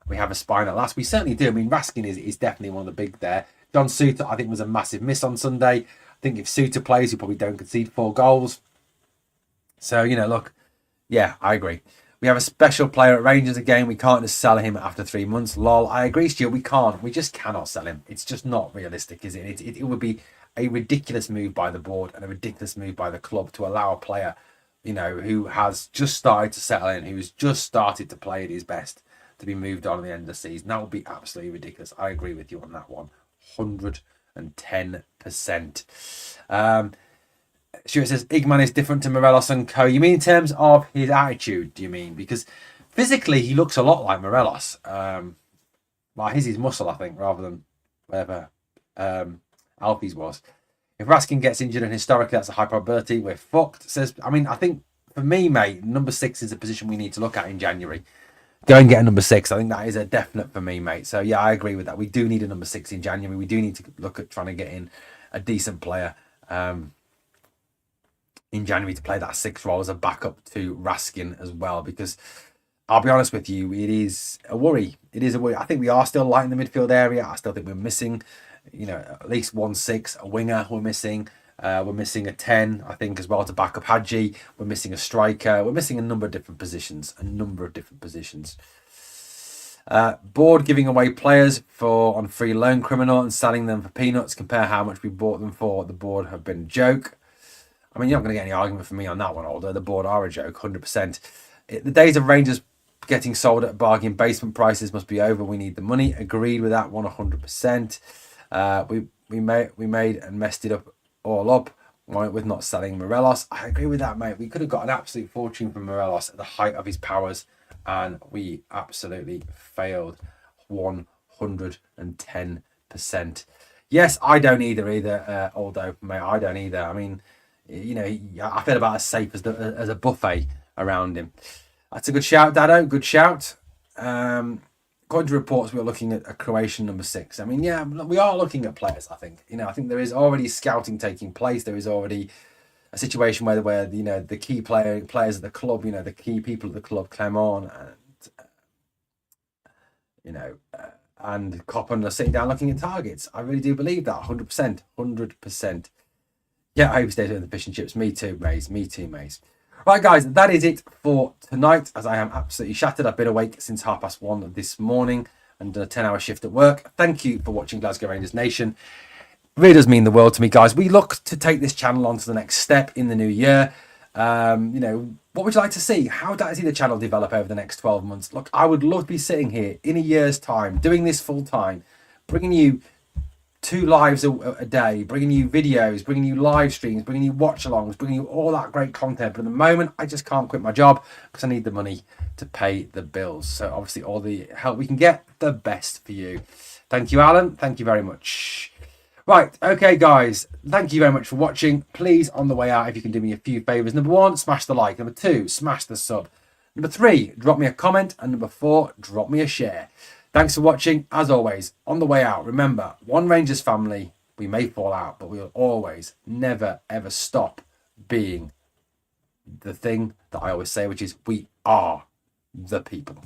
We have a spine at last. We certainly do. I mean, Raskin is definitely one of the big there. John Souttar, I think, was a massive miss on Sunday. I think if Souttar plays, he probably don't concede 4 goals. So, look, yeah, I agree. We have a special player at Rangers again. We can't just sell him after 3 months. Lol, I agree, Stu. We can't. We just cannot sell him. It's just not realistic, is it? It would be a ridiculous move by the board and a ridiculous move by the club to allow a player, who has just started to settle in, who's just started to play at his best, to be moved on at the end of the season. That would be absolutely ridiculous. I agree with you on that one. 110%. Stuart says Igamane is different to Morelos and co. You mean in terms of his attitude, do you mean? Because physically he looks a lot like Morelos. Well, his muscle, I think, rather than whatever Alfie's was. If Raskin gets injured, and historically that's a high probability, we're fucked. Says, I think for me, mate, number 6 is a position we need to look at in January. Go and get a number 6. I think that is a definite for me, mate. So yeah, I agree with that. We do need a number 6 in January. We do need to look at trying to get in a decent player in January to play that 6th role as a backup to Raskin as well. Because I'll be honest with you, it is a worry. It is a worry. I think we are still light in the midfield area. I still think we're missing, at least 1-6, a winger we're missing. We're missing a 10, I think, as well, to back up Hadji. We're missing a striker. We're missing a number of different positions. Board giving away players on free loan criminal and selling them for peanuts. Compare how much we bought them for. The board have been a joke. I mean, you're not going to get any argument from me on that one, although the board are a joke, 100%. The days of Rangers getting sold at bargain basement prices must be over. We need the money. Agreed with that one, 100%. We made and messed it up all up with not selling Morelos. I agree with that, mate. We could have got an absolute fortune from Morelos at the height of his powers, and we absolutely failed 110%. Yes, I don't either, Aldo, mate. I don't either. I mean, I feel about as safe as a buffet around him. That's a good shout, Dado. Good shout. According to reports, we're looking at a Croatian number 6. I mean, yeah, we are looking at players, I think. I think there is already scouting taking place. There is already a situation where the key players at the club, the key people at the club, Clement and Coppen are sitting down looking at targets. I really do believe that, 100%. Yeah, I hope he stays with the fish and chips. Me too, Maze. Right, guys, that is it for tonight, as I am absolutely shattered. I've been awake since 1:30 this morning and done a 10-hour shift at work. Thank you for watching Glasgow Rangers Nation. It really does mean the world to me, guys. We look to take this channel on to the next step in the new year. What would you like to see? How would you like to see the channel develop over the next 12 months? Look, I would love to be sitting here in a year's time, doing this full time, bringing you 2 lives a day, bringing you videos, bringing you live streams, bringing you watch-alongs, bringing you all that great content. But at the moment, I just can't quit my job because I need the money to pay the bills. So obviously, all the help we can get, the best for you. Thank you, Alan. Thank you very much. Right, okay, guys. Thank you very much for watching. Please, on the way out, if you can do me a few favours. Number 1, smash the like. Number 2, smash the sub. Number 3, drop me a comment. And number 4, drop me a share. Thanks for watching. As always, on the way out, remember, one Rangers family, we may fall out, but we'll always, never, ever stop being the thing that I always say, which is we are the people.